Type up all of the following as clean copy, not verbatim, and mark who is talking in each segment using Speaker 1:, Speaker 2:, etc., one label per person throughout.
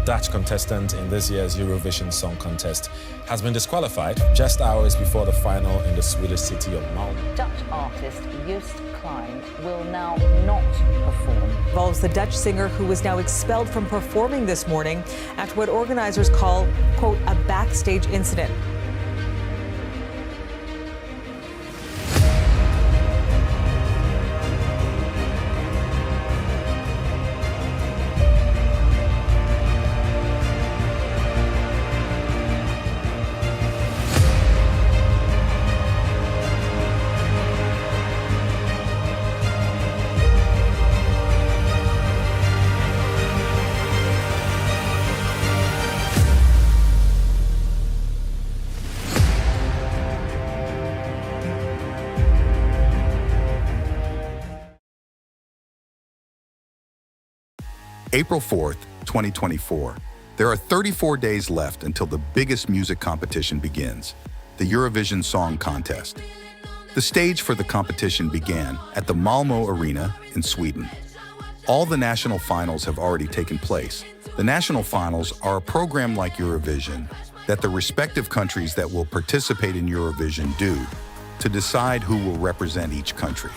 Speaker 1: Dutch contestant in this year's Eurovision Song Contest, has been disqualified just hours before the final in the Swedish city of Malmö.
Speaker 2: Dutch artist Joost Klein will now not perform.
Speaker 3: Involves the Dutch singer who was now expelled from performing this morning after what organizers call, quote, a backstage incident.
Speaker 4: April 4th, 2024. There are 34 days left until the biggest music competition begins, the Eurovision Song Contest. The stage for the competition began at the Malmö Arena in Sweden. All the national finals have already taken place. The national finals are a program like Eurovision that the respective countries that will participate in Eurovision do to decide who will represent each country.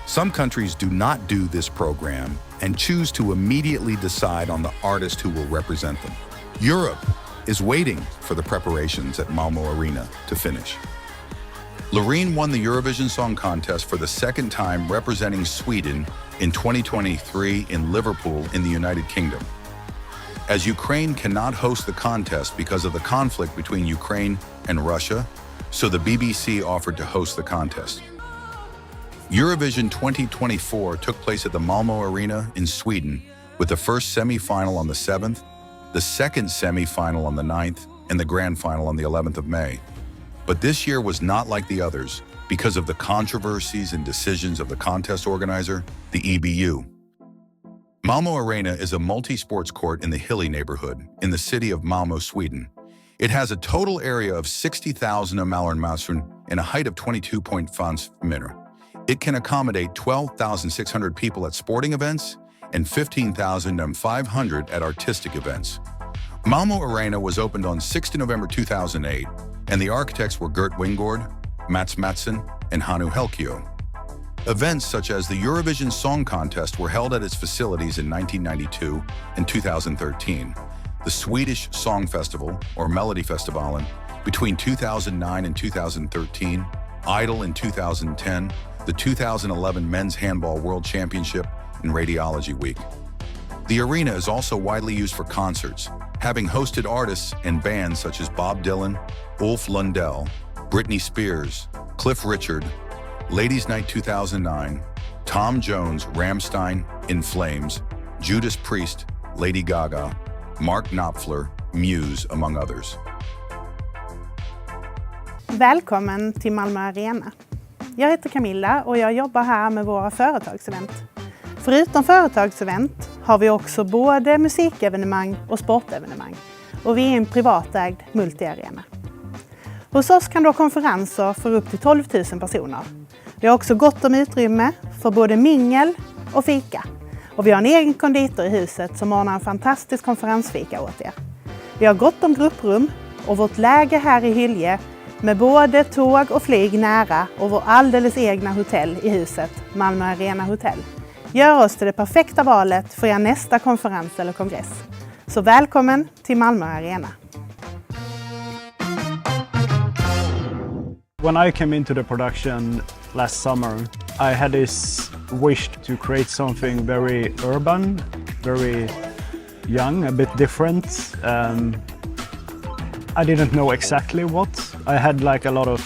Speaker 4: Some countries do not do this program and choose to immediately decide on the artist who will represent them. Europe is waiting for the preparations at Malmö Arena to finish. Loreen won the Eurovision Song Contest for the second time, representing Sweden in 2023 in Liverpool in the United Kingdom. As Ukraine cannot host the contest because of the conflict between Ukraine and Russia, so the BBC offered to host the contest. Eurovision 2024 took place at the Malmö Arena in Sweden, with the first semi-final on the 7th, the second semi-final on the 9th, and the grand final on the 11th of May. But this year was not like the others because of the controversies and decisions of the contest organizer, the EBU. Malmö Arena is a multi-sports court in the hilly neighborhood in the city of Malmö, Sweden. It has a total area of 60,000 Malmö and a height of 22.5 meters. It can accommodate 12,600 people at sporting events and 15,500 at artistic events. Malmö Arena was opened on 6 November 2008, and the architects were Gert Wingård, Mats Mattsson, and Hannu Helkio. Events such as the Eurovision Song Contest were held at its facilities in 1992 and 2013, the Swedish Song Festival, or Melodifestivalen, between 2009 and 2013, Idol in 2010, the 2011 Men's Handball World Championship, and Radiology Week. The arena is also widely used for concerts, having hosted artists and bands such as Bob Dylan, Ulf Lundell, Britney Spears, Cliff Richard, Ladies Night 2009, Tom Jones, Rammstein, In Flames, Judas Priest, Lady Gaga, Mark Knopfler, Muse, among others.
Speaker 5: Välkommen till Malmö Arena. Jag heter Camilla och jag jobbar här med våra företagsevent. Förutom företagsevent har vi också både musikevenemang och sportevenemang. Och vi är en privatägd multiarena. Hos oss kan du ha konferenser för upp till 12 000 personer. Vi har också gott om utrymme för både mingel och fika. Och vi har en egen konditor i huset som ordnar en fantastisk konferensfika åt er. Vi har gott om grupprum och vårt läge här i Hylje med både tåg och flyg nära och vår alldeles egna hotell i huset, Malmö Arena Hotel, gör oss till det perfekta valet för er nästa konferens eller kongress. Så välkommen till Malmö Arena.
Speaker 6: When I came into the production last summer, I had this wish to create something very urban, very young, a bit different. I didn't know exactly what. I had like a lot of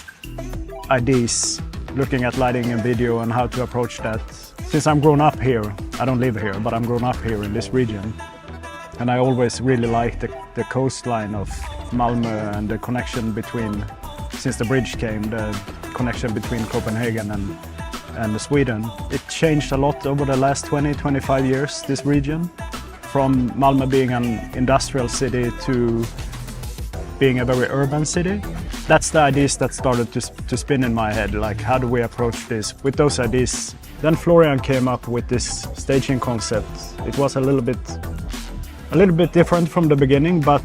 Speaker 6: ideas looking at lighting and video and how to approach that. Since I'm grown up here, I don't live here, but I'm grown up here in this region. And I always really liked the coastline of Malmö and the connection between, since the bridge came, the connection between Copenhagen and Sweden. It changed a lot over the last 20-25 years, this region. From Malmö being an industrial city to being a very urban city. That's the ideas that started to spin in my head, like how do we approach this? With those ideas, then Florian came up with this staging concept. It was a little bit A little bit different from the beginning, but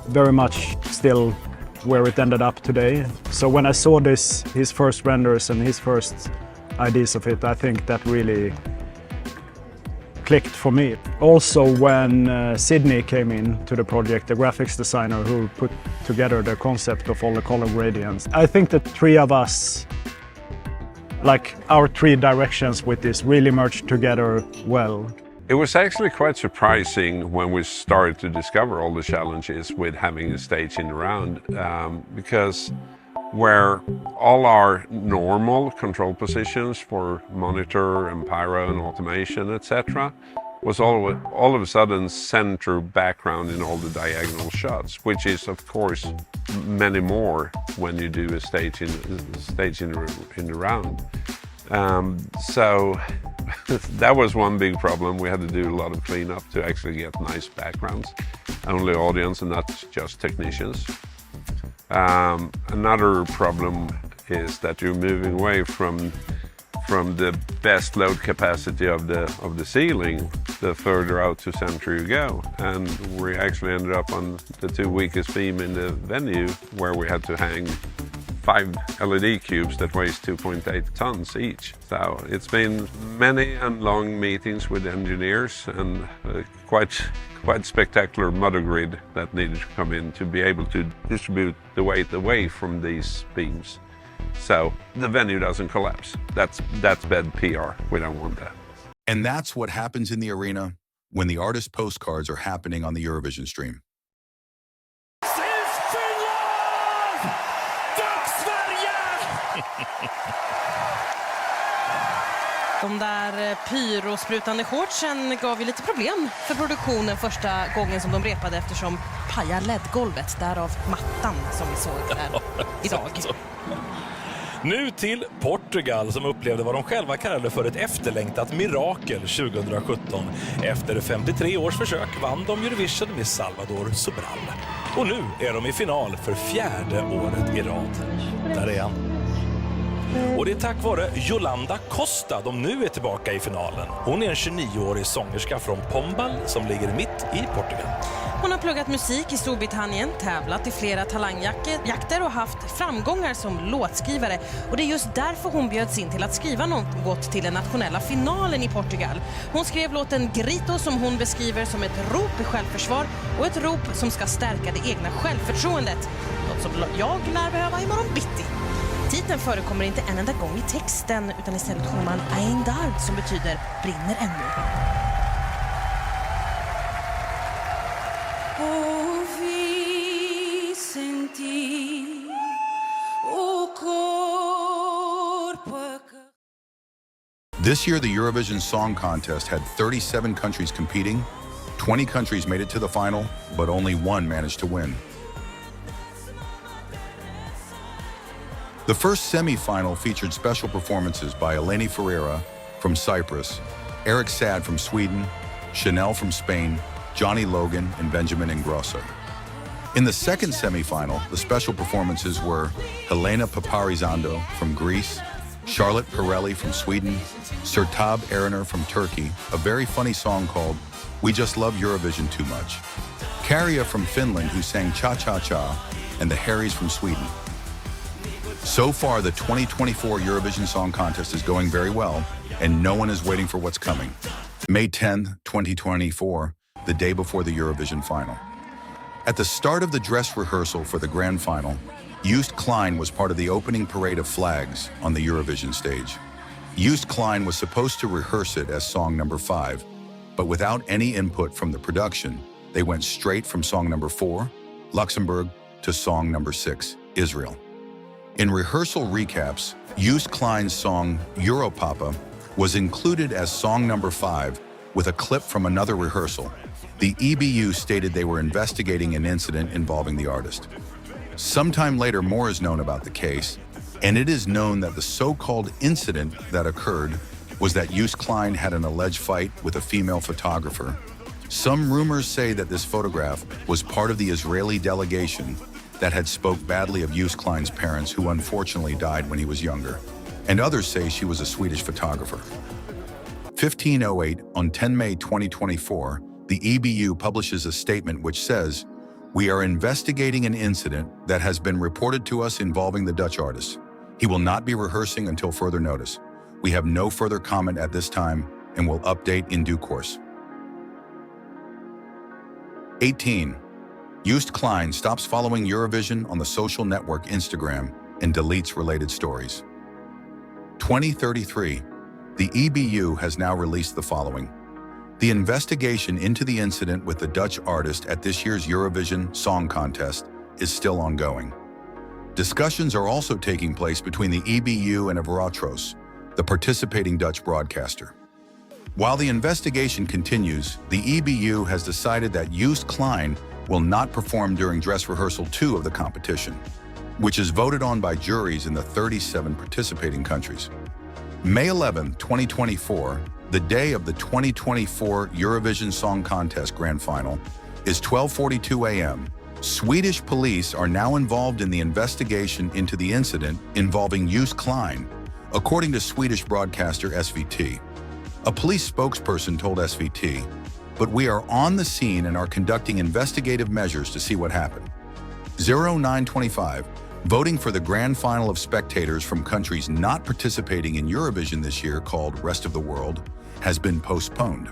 Speaker 6: very much still where it ended up today. So when I saw his first renders and his first ideas of it, I think that really clicked for me. Also when Sydney came in to the project, the graphics designer who put together the concept of all the color gradients. I think the three of us, like our three directions with this, really merged together well.
Speaker 7: It was actually quite surprising when we started to discover all the challenges with having a stage in the round, because where all our normal control positions for monitor and pyro and automation, etc., was all of a sudden center background in all the diagonal shots, which is of course many more when you do a stage in the round. So that was one big problem. We had to do a lot of cleanup to actually get nice backgrounds, only audience and not just technicians. Another problem is that you're moving away from the best load capacity of the ceiling, the further out to center you go. And we actually ended up on the two weakest beam in the venue, where we had to hang 5 LED cubes that weighs 2.8 tons each. So it's been many and long meetings with engineers, and quite spectacular motor grid that needed to come in to be able to distribute the weight away from these beams, so the venue doesn't collapse. That's bad PR. We don't want that.
Speaker 4: And that's what happens in the arena when the artist postcards are happening on the Eurovision stream.
Speaker 8: De där pyrosprutande shortsen gav ju lite problem för produktionen första gången som de repade, eftersom pajar LED-golvet, därav mattan som vi såg där idag.
Speaker 9: Nu till Portugal, som upplevde vad de själva kallade för ett efterlängtat mirakel 2017. Efter 53 års försök vann de Eurovision med Salvador Sobral. Och nu är de i final för 4:e året i rad. Där är han. Och det är tack vare Yolanda Costa de nu är tillbaka i finalen. Hon är en 29-årig sångerska från Pombal som ligger mitt i Portugal.
Speaker 8: Hon har pluggat musik i Storbritannien, tävlat i flera talangjakter och haft framgångar som låtskrivare. Och det är just därför hon bjöds in till att skriva något till den nationella finalen i Portugal. Hon skrev låten Grito, som hon beskriver som ett rop i självförsvar och ett rop som ska stärka det egna självförtroendet. Något som jag lär behöva imorgon bitti. Titeln förekommer inte en enda gång i texten, utan istället sjunger man Ainda Ard, som betyder brinner ännu.
Speaker 4: This year, the Eurovision Song Contest had 37 countries competing. 20 countries made it to the final, but only one managed to win. The first semi-final featured special performances by Eleni Ferreira from Cyprus, Eric Saad from Sweden, Chanel from Spain, Johnny Logan, and Benjamin Ingrosso. In the second semi-final, the special performances were Helena Paparizando from Greece, Charlotte Pirelli from Sweden, Sertab Erener from Turkey, a very funny song called We Just Love Eurovision Too Much, Kärja from Finland, who sang Cha Cha Cha, and the Harrys from Sweden. So far, the 2024 Eurovision Song Contest is going very well, and no one is waiting for what's coming. May 10th, 2024, the day before the Eurovision final. At the start of the dress rehearsal for the grand final, Joost Klein was part of the opening parade of flags on the Eurovision stage. Joost Klein was supposed to rehearse it as song number 5, but without any input from the production, they went straight from song number 4, Luxembourg, to song number 6, Israel. In rehearsal recaps, Joost Klein's song Europapa was included as song number 5 with a clip from another rehearsal. The EBU stated they were investigating an incident involving the artist. Sometime later, more is known about the case, and it is known that the so-called incident that occurred was that Joost Klein had an alleged fight with a female photographer. Some rumors say that this photograph was part of the Israeli delegation that had spoke badly of Joost Klein's parents, who unfortunately died when he was younger, and others say she was a Swedish photographer. 1508, on 10 May 2024, the EBU publishes a statement which says, "We are investigating an incident that has been reported to us involving the Dutch artist. He will not be rehearsing until further notice. We have no further comment at this time and will update in due course." 18. Joost Klein stops following Eurovision on the social network Instagram and deletes related stories. 2033. The EBU has now released the following. The investigation into the incident with the Dutch artist at this year's Eurovision Song Contest is still ongoing. Discussions are also taking place between the EBU and AVROTROS, the participating Dutch broadcaster. While the investigation continues, the EBU has decided that Joost Klein will not perform during dress rehearsal 2 of the competition, which is voted on by juries in the 37 participating countries. May 11, 2024, the day of the 2024 Eurovision Song Contest Grand Final, is 12:42 a.m. Swedish police are now involved in the investigation into the incident involving Joost Klein, according to Swedish broadcaster SVT. A police spokesperson told SVT, "But we are on the scene and are conducting investigative measures to see what happened." 0925, voting for the grand final of spectators from countries not participating in Eurovision this year, called Rest of the World, has been postponed.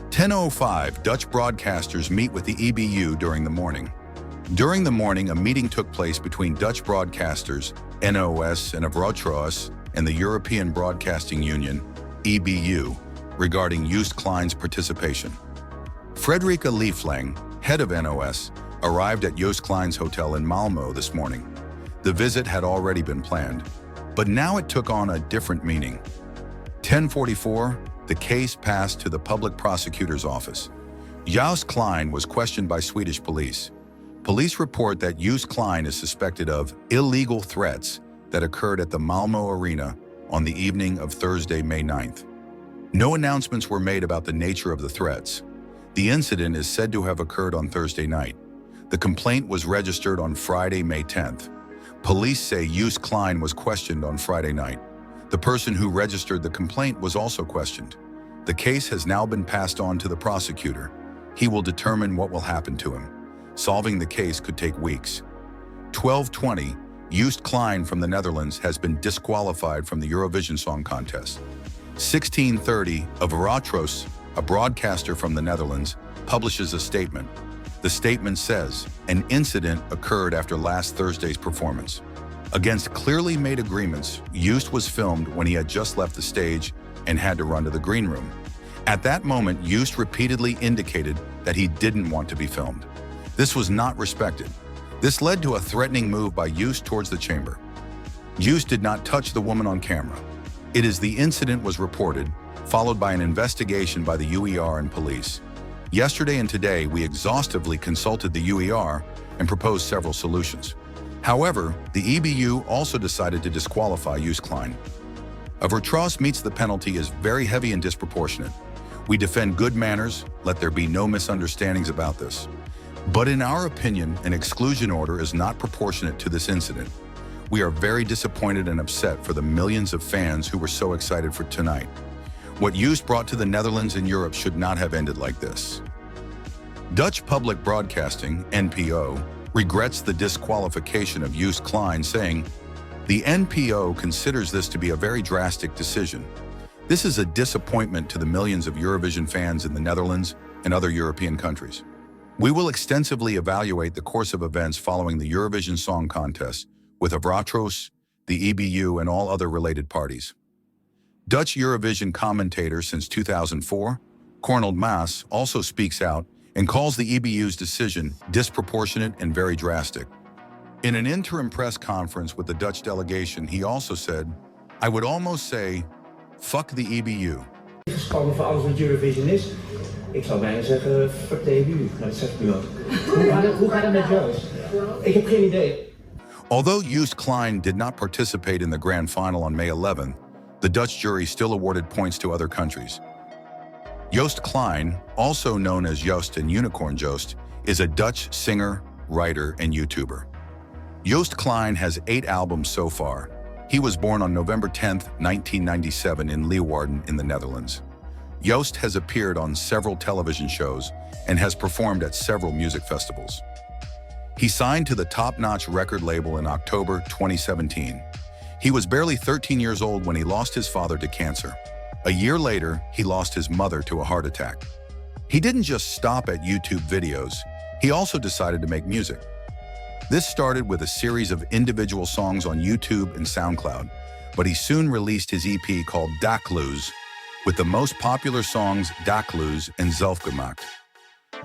Speaker 4: 10:05, Dutch broadcasters meet with the EBU during the morning. During the morning, a meeting took place between Dutch broadcasters, NOS and AVROTROS, and the European Broadcasting Union, EBU, regarding Joost Klein's participation. Fredrik Lieflang, head of NOS, arrived at Joost Klein's hotel in Malmö this morning. The visit had already been planned, but now it took on a different meaning. 10:44, the case passed to the public prosecutor's office. Joost Klein was questioned by Swedish police. Police report that Joost Klein is suspected of illegal threats that occurred at the Malmö Arena on the evening of Thursday, May 9th. No announcements were made about the nature of the threats. The incident is said to have occurred on Thursday night. The complaint was registered on Friday, May 10th. Police say Joost Klein was questioned on Friday night. The person who registered the complaint was also questioned. The case has now been passed on to the prosecutor. He will determine what will happen to him. Solving the case could take weeks. 12:20, Joost Klein from the Netherlands has been disqualified from the Eurovision Song Contest. 16:30, AVROTROS, a broadcaster from the Netherlands, publishes a statement. The statement says, "An incident occurred after last Thursday's performance. Against clearly made agreements, Joost was filmed when he had just left the stage and had to run to the green room. At that moment, Joost repeatedly indicated that he didn't want to be filmed. This was not respected. This led to a threatening move by Joost towards the chamber. Joost did not touch the woman on camera. It is the incident was reported, followed by an investigation by the UER and police. Yesterday and today, we exhaustively consulted the UER and proposed several solutions. However, the EBU also decided to disqualify Joost Klein. AVROTROS meets the penalty as very heavy and disproportionate. We defend good manners, let there be no misunderstandings about this. But in our opinion, an exclusion order is not proportionate to this incident. We are very disappointed and upset for the millions of fans who were so excited for tonight. What Joost brought to the Netherlands and Europe should not have ended like this." Dutch Public Broadcasting, NPO, regrets the disqualification of Joost Klein, saying, "The NPO considers this to be a very drastic decision. This is a disappointment to the millions of Eurovision fans in the Netherlands and other European countries. We will extensively evaluate the course of events following the Eurovision Song Contest with AVROTROS, the EBU, and all other related parties." Dutch Eurovision commentator since 2004, Cornel Maas, also speaks out and calls the EBU's decision disproportionate and very drastic. In an interim press conference with the Dutch delegation, he also said, "I would almost say, fuck the EBU."
Speaker 10: Gespannen voor alles wat Eurovision is. Ik zou bijna zeggen, fuck de EBU. Nou, dat zegt u ook. Hoe gaat het met Joost? Ik heb geen idee.
Speaker 4: Although Joost Klein did not participate in the grand final on May 11th, the Dutch jury still awarded points to other countries. Joost Klein, also known as Joost and Unicorn Joost, is a Dutch singer, writer, and YouTuber. Joost Klein has 8 albums so far. He was born on November 10, 1997 in Leeuwarden in the Netherlands. Joost has appeared on several television shows and has performed at several music festivals. He signed to the top-notch record label in October 2017. He was barely 13 years old when he lost his father to cancer. A year later, he lost his mother to a heart attack. He didn't just stop at YouTube videos, he also decided to make music. This started with a series of individual songs on YouTube and SoundCloud, but he soon released his EP called Dakloos, with the most popular songs Dakloos and Zelfgemaakt.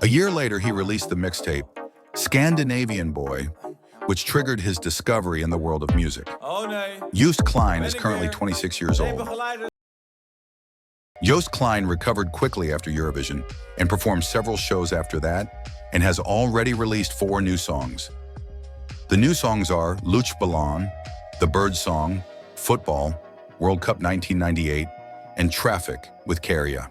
Speaker 4: A year later, he released the mixtape Scandinavian Boy, which triggered his discovery in the world of music. Joost Klein is currently 26 years old. Joost Klein recovered quickly after Eurovision and performed several shows after that and has already released 4 new songs. The new songs are Luchtballon, The Bird Song, Football, World Cup 1998, and Traffic with Keria.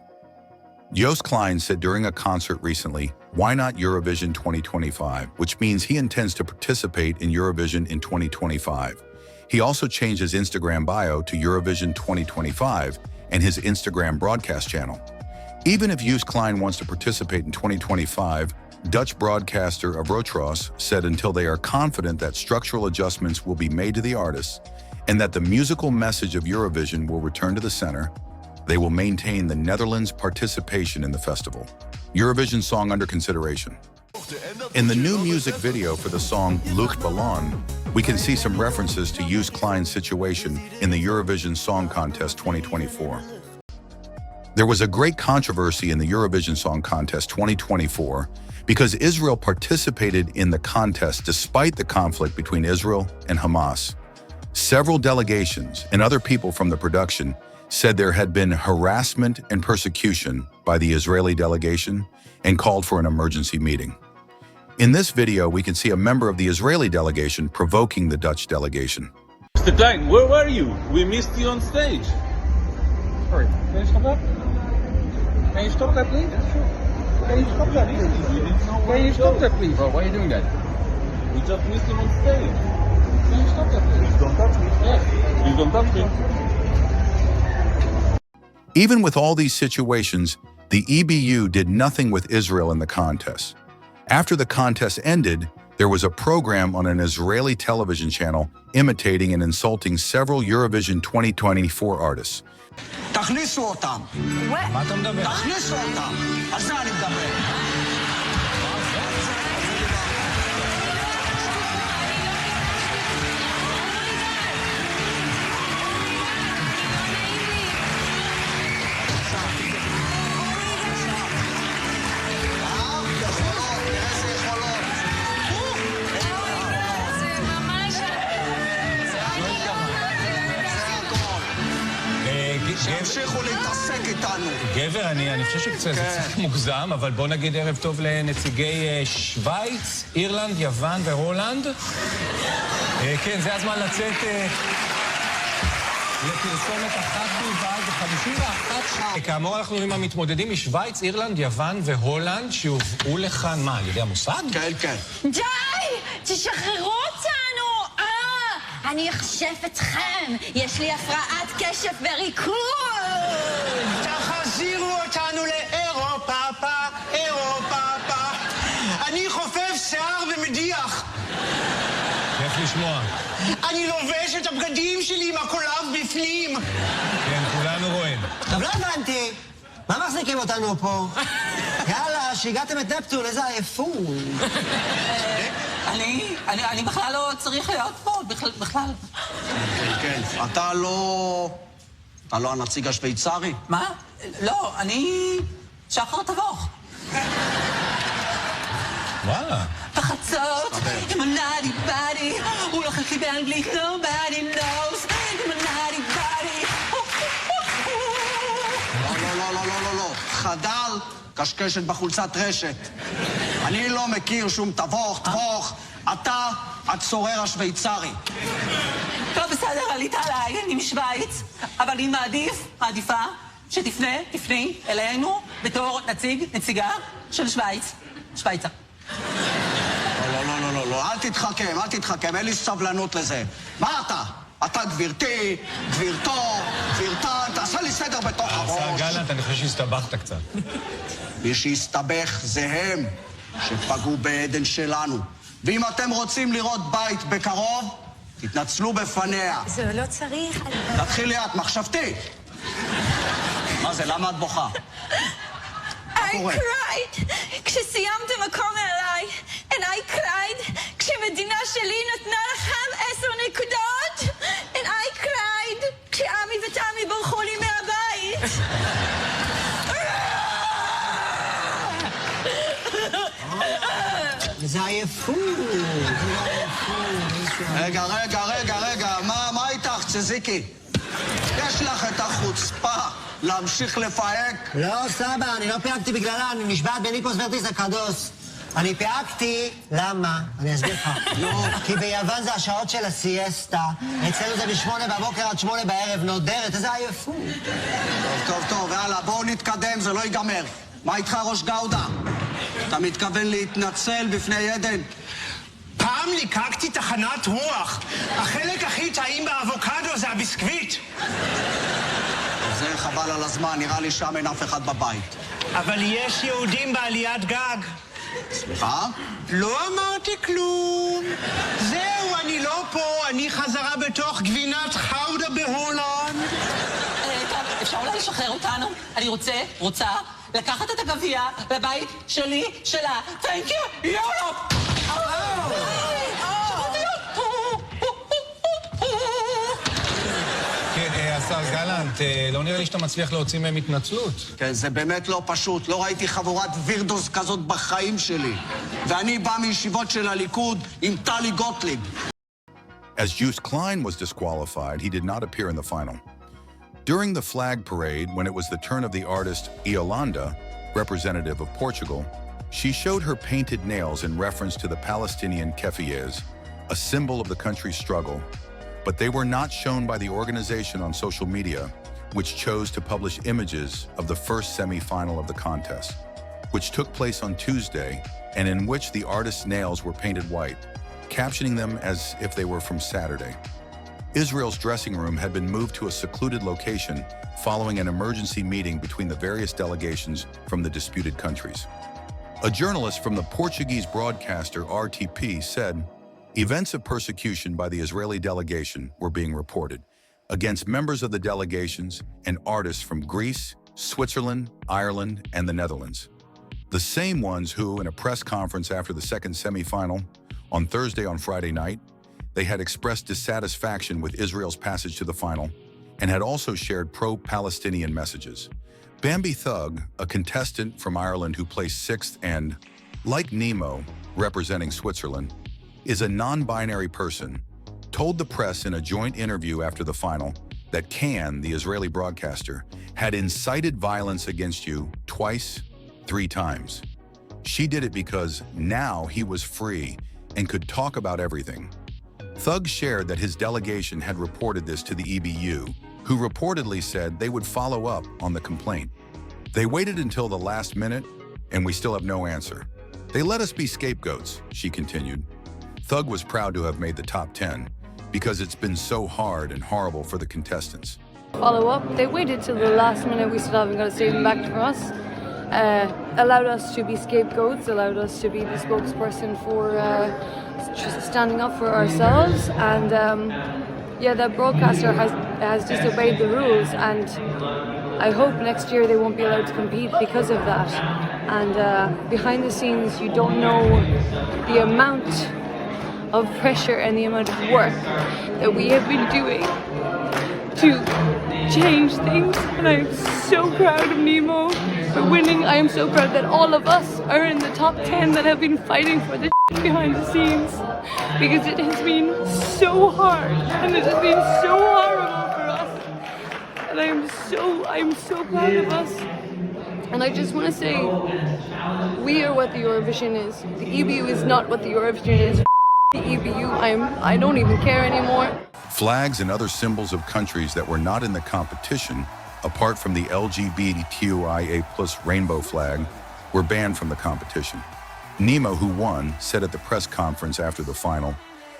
Speaker 4: Joost Klein said during a concert recently, "Why not Eurovision 2025?" which means he intends to participate in Eurovision in 2025. He also changed his Instagram bio to Eurovision 2025 and his Instagram broadcast channel. Even if Joost Klein wants to participate in 2025, Dutch broadcaster AVROTROS said until they are confident that structural adjustments will be made to the artists and that the musical message of Eurovision will return to the center, they will maintain the Netherlands' participation in the festival. Eurovision song under consideration. In the new music video for the song Luchtballon, we can see some references to Joost Klein's situation in the Eurovision Song Contest 2024. There was a great controversy in the Eurovision Song Contest 2024 because Israel participated in the contest despite the conflict between Israel and Hamas. Several delegations and other people from the production said there had been harassment and persecution by the Israeli delegation and called for an emergency meeting. In this video, we can see a member of the Israeli delegation provoking the Dutch delegation.
Speaker 11: Mr. Klein, where were you? We missed you on stage.
Speaker 12: Sorry, can you stop that? Can you stop that, please? Can you stop that, please? Can you stop that, please? Bro, why are you doing that?
Speaker 11: We just missed him on stage.
Speaker 12: Can you stop that, please?
Speaker 11: Don't touch me.
Speaker 12: Yes.
Speaker 11: Please don't touch me.
Speaker 4: Even with all these situations, the EBU did nothing with Israel in the contest. After the contest ended, there was a program on an Israeli television channel imitating and insulting several Eurovision 2024 artists.
Speaker 13: תכניסו אותם. מה אתה מדבר? תכניסו אותם. על זה אני מדבר. תמשיכו להתעסק איתנו.
Speaker 14: גבר, אני חושב שקצת מוגזם, אבל בוא נגיד ערב טוב לנציגי שוויץ, אירלנד, יוון והולנד. כן, זה הזמן לצאת לפרסומת אחת בלבד, ו-51 כאמור אנחנו עם המתמודדים משוויץ, אירלנד, יוון והולנד, שיובאו לכאן, מה, על ידי המוסד?
Speaker 13: כן, כן.
Speaker 15: די! תשחררו אותנו! אני אחשף אתכם! יש לי הפרעת קשב וריכוז!
Speaker 13: תחזירו אותנו לאירופה, אירופה. אני חופף שיער ומדיח.
Speaker 14: כיף לשמוע.
Speaker 13: אני לובש את הבגדים שלי עם הקולב בפנים.
Speaker 14: כן, כולנו רואים.
Speaker 16: טוב, לא הבנתי. מה מחזיקים אותנו פה? יאללה, שהגעתם את נפטון, איזה עייפות.
Speaker 17: אני בכלל לא צריך להיות פה, בכלל.
Speaker 13: כן, אתה לא הנציג השוויצרי?
Speaker 17: מה? לא, אני שחר תבוך.
Speaker 14: וואלה.
Speaker 17: בחצות, עם הנאדי בדי, הוא לא חלקי באנגלית, nobody knows, עם הנאדי בדי.
Speaker 13: לא, חדל, קשקשת בחולצת רשת. אני לא מכיר שום תבוך, אתה הצורר השוויצרי.
Speaker 17: טוב, בסדר, עלית עליי, אני משוויץ, אבל אני מעדיפה שתפני אלינו בתור נציגה של שוויצה.
Speaker 13: לא, אל תתחכם, אין לי סבלנות לזה. מה אתה? אתה גבירתי, גבירתו, גבירתן, תעשה לי
Speaker 16: סדר בתוך הראש.
Speaker 14: השר גלנט, אני חושב שהסתבכת קצת.
Speaker 16: מי שהסתבך זה הם, שפגעו בעדן שלנו. ואם אתם רוצים לראות בית בקרוב, תתנצלו בפניה.
Speaker 15: זה לא צריך...
Speaker 16: תתחילי את, מחשבתי. מה זה, למה את בוכה?
Speaker 15: I cried כשסיימתם מקום מעליי. And I cried כשמדינה שלי נתנה לכם 10 נקודות. And I cried כשעמי ותמי ברחו לי מהבית.
Speaker 16: זה עייפות. רגע, מה איתך, צזיקי? יש לך את החוצפה להמשיך לפהק? לא, סבא, אני לא פיהקתי בגללה, אני נשבעת בניקוס ורטיס הקדוש. אני פיהקתי, למה? אני אסביר לך. כי ביוון זה השעות של הסיאסטה, אצלנו זה מ8 בבוקר עד 8 בערב, נודרת, איזה עייפות. טוב, יאללה, בואו נתקדם, זה לא ייגמר. מה איתך, ראש גאודה? אתה מתכוון להתנצל בפני עדן?
Speaker 13: פעם ליקקתי תחנת רוח. החלק הכי טעים באבוקדו זה הביסקוויט.
Speaker 16: זה חבל על הזמן, נראה לי שם אין אף אחד בבית.
Speaker 13: אבל יש יהודים בעליית גג.
Speaker 16: סליחה?
Speaker 13: לא אמרתי כלום. זהו, אני לא פה, אני חזרה בתוך גבינת חאודה בהולנד.
Speaker 17: טוב, אפשר אולי לשחרר אותנו? אני רוצה לקחת את הגביע לבית שלי, שלה. Thank you, Europe!
Speaker 14: כן, השר גלנט, לא נראה לי שאתה מצליח להוציא מהם התנצלות.
Speaker 16: כן, זה באמת לא פשוט. לא ראיתי חבורת וירדוס כזאת בחיים שלי. ואני בא מישיבות של הליכוד עם טלי גוטליב.
Speaker 4: As Joost Klein was disqualified, he did not appear in the final. During the flag parade, when it was the turn of the artist Iolanda, representative of Portugal, she showed her painted nails in reference to the Palestinian keffiyehs, a symbol of the country's struggle, but they were not shown by the organization on social media, which chose to publish images of the first semi-final of the contest, which took place on Tuesday and in which the artist's nails were painted white, captioning them as if they were from Saturday. Israel's dressing room had been moved to a secluded location following an emergency meeting between the various delegations from the disputed countries. A journalist from the Portuguese broadcaster RTVE said, events of persecution by the Israeli delegation were being reported against members of the delegations and artists from Greece, Switzerland, Ireland, and the Netherlands. The same ones who, in a press conference after the second semi-final, on Thursday on Friday night, they had expressed dissatisfaction with Israel's passage to the final and had also shared pro-Palestinian messages. Bambi Thug, a contestant from Ireland who placed 6th and, like Nemo, representing Switzerland, is a non-binary person, told the press in a joint interview after the final that Can, the Israeli broadcaster, had incited violence against you twice, 3 times. She did it because now he was free and could talk about everything. Thug shared that his delegation had reported this to the EBU, who reportedly said they would follow up on the complaint. They waited until the last minute, and we still have no answer. They let us be scapegoats, she continued. Thug was proud to have made the top 10 because it's been so hard and horrible for the contestants.
Speaker 18: Follow up, they waited till the last minute, we still haven't got a statement back from us. Allowed us to be scapegoats, allowed us to be the spokesperson for standing up for ourselves, and yeah, the broadcaster has disobeyed the rules, and I hope next year they won't be allowed to compete because of that. And behind the scenes, you don't know the amount of pressure and the amount of work that we have been doing to change things, and I'm so proud of Nemo for winning. I am so proud that all of us are in the top 10 that have been fighting for the behind the scenes, because it has been so hard and it has been so horrible for us, and I'm so proud of us. And I just want to say, we are what the Eurovision is. The EBU is not what the Eurovision is. The EBU, I don't even care anymore.
Speaker 4: Flags and other symbols of countries that were not in the competition, apart from the LGBTQIA+ rainbow flag, were banned from the competition. Nemo, who won, said at the press conference after the final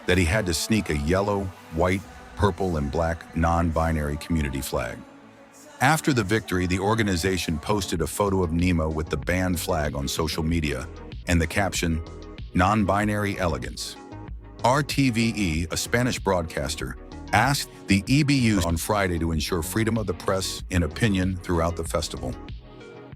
Speaker 4: that he had to sneak a yellow, white, purple, and black non-binary community flag. After the victory, the organization posted a photo of Nemo with the band flag on social media and the caption, "Non-binary elegance." RTVE, a Spanish broadcaster, asked the EBU on Friday to ensure freedom of the press and opinion throughout the festival.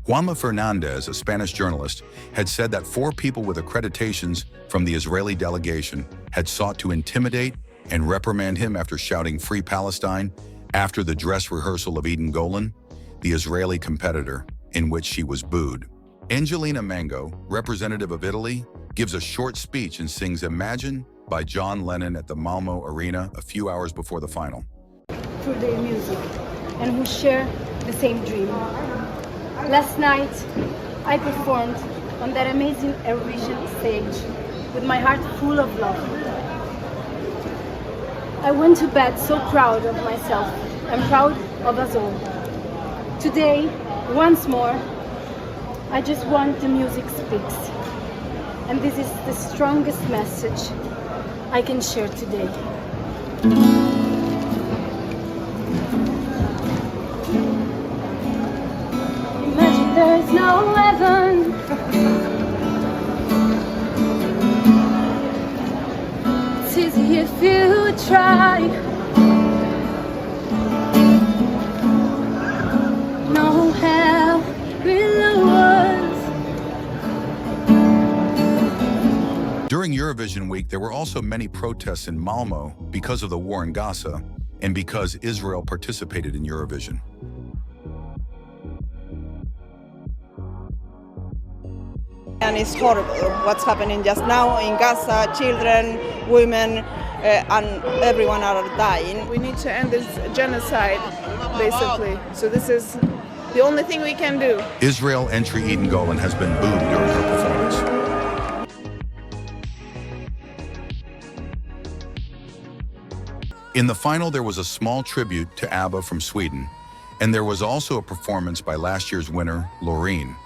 Speaker 4: Juanma Fernandez, a Spanish journalist, had said that 4 people with accreditations from the Israeli delegation had sought to intimidate and reprimand him after shouting "Free Palestine" after the dress rehearsal of Eden Golan, the Israeli competitor, in which she was booed. Angelina Mango, representative of Italy, gives a short speech and sings "Imagine" by John Lennon at the Malmö Arena a few hours before the final.
Speaker 19: Through their music, and who share the same dream. Last night, I performed on that amazing Eurovision stage with my heart full of love. I went to bed so proud of myself and proud of us all. Today, once more, I just want the music speaks. And this is the strongest message I can share today. Imagine there is no heaven. It's easy if you try. No hell below us.
Speaker 4: During Eurovision week, there were also many protests in Malmö because of the war in Gaza and because Israel participated in Eurovision.
Speaker 20: And it's horrible what's happening just now in Gaza. Children, women, and everyone are dying.
Speaker 21: We need to end this genocide, basically. So this is the only thing we can do.
Speaker 4: Israel entry Eden Golan has been booed during her performance. In the final, there was a small tribute to ABBA from Sweden, and there was also a performance by last year's winner, Loreen.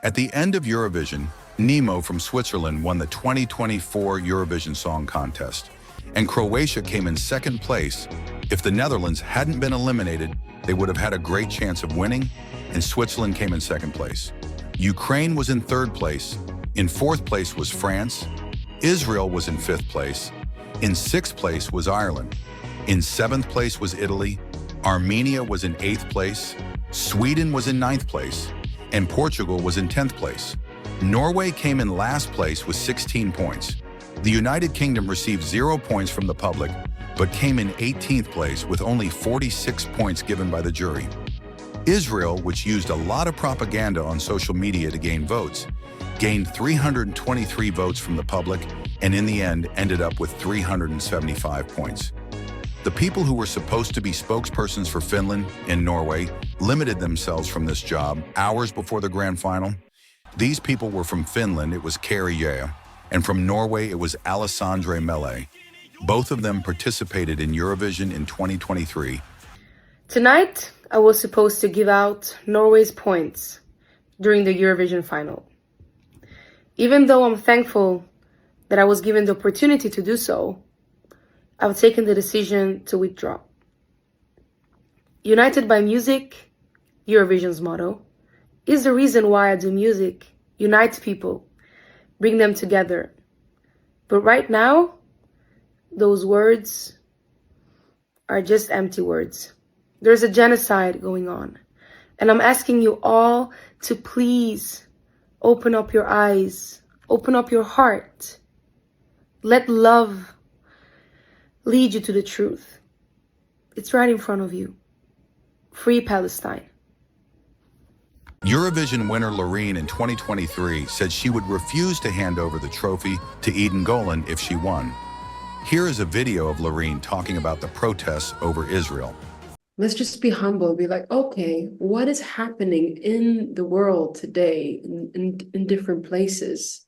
Speaker 4: At the end of Eurovision, Nemo from Switzerland won the 2024 Eurovision Song Contest, and Croatia came in second place. If the Netherlands hadn't been eliminated, they would have had a great chance of winning, and Switzerland came in second place. Ukraine was in third place. In fourth place was France. Israel was in fifth place. In sixth place was Ireland. In seventh place was Italy. Armenia was in eighth place. Sweden was in ninth place. And Portugal was in 10th place. Norway came in last place with 16 points. The United Kingdom received 0 points from the public, but came in 18th place with only 46 points given by the jury. Israel, which used a lot of propaganda on social media to gain votes, gained 323 votes from the public, and in the end ended up with 375 points. The people who were supposed to be spokespersons for Finland and Norway limited themselves from this job hours before the grand final. These people were from Finland, it was Kari Jää, and from Norway, it was Alessandre Melle. Both of them participated in Eurovision in 2023.
Speaker 22: Tonight, I was supposed to give out Norway's points during the Eurovision final. Even though I'm thankful that I was given the opportunity to do so, I've taken the decision to withdraw. United by music, Eurovision's motto, is the reason why I do music. Unites people, bring them together. But right now, those words are just empty words. There's a genocide going on. And I'm asking you all to please open up your eyes, open up your heart. Let love lead you to the truth. It's right in front of you. Free Palestine.
Speaker 4: Eurovision winner Loreen in 2023 said she would refuse to hand over the trophy to Eden Golan if she won. Here is a video of Loreen talking about the protests over Israel.
Speaker 23: Let's just be humble, be like, okay, what is happening in the world today in different places?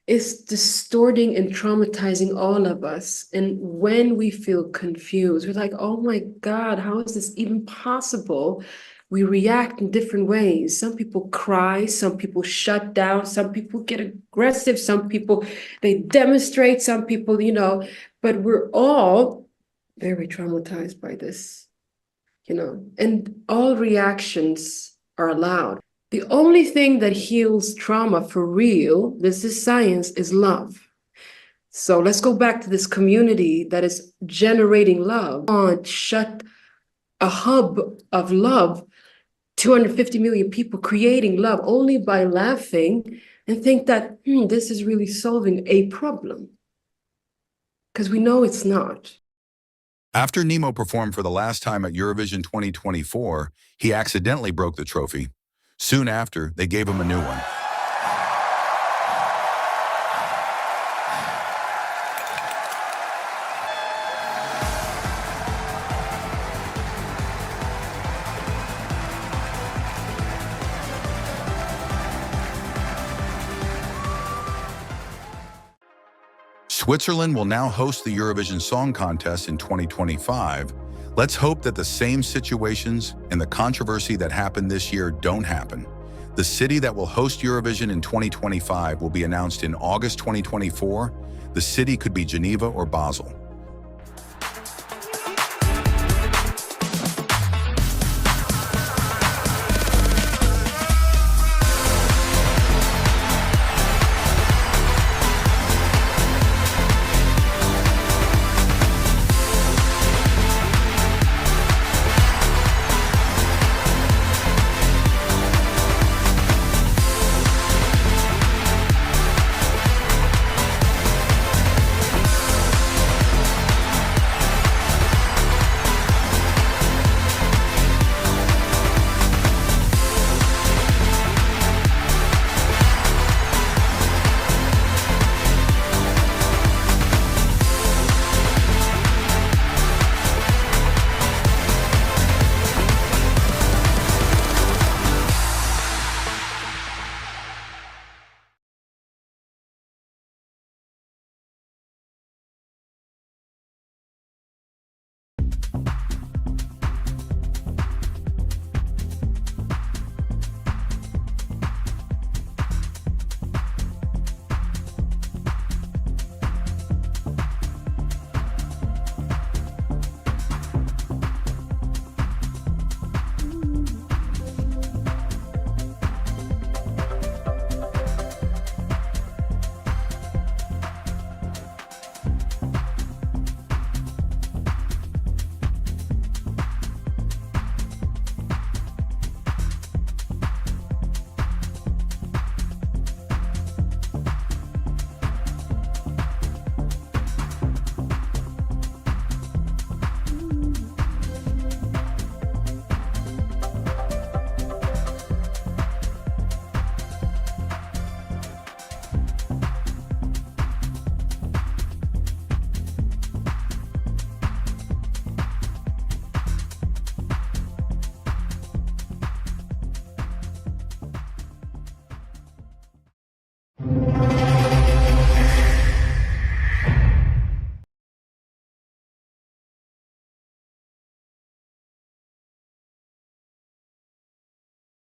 Speaker 23: It's distorting and traumatizing all of us. And when we feel confused, we're like, oh my God, how is this even possible? We react in different ways. Some people cry, some people shut down, some people get aggressive, some people, they demonstrate, some people, but we're all very traumatized by this. you know, and all reactions are allowed. The only thing that heals trauma for real, this is science, is love. So let's go back to this community that is generating love. Shut a hub of love, 250 million people creating love only by laughing and think that this is really solving a problem. Because we know it's not.
Speaker 4: After Nemo performed for the last time at Eurovision 2024, he accidentally broke the trophy. Soon after, they gave him a new one. Switzerland will now host the Eurovision Song Contest in 2025. Let's hope that the same situations and the controversy that happened this year don't happen. The city that will host Eurovision in 2025 will be announced in August 2024. The city could be Geneva or Basel.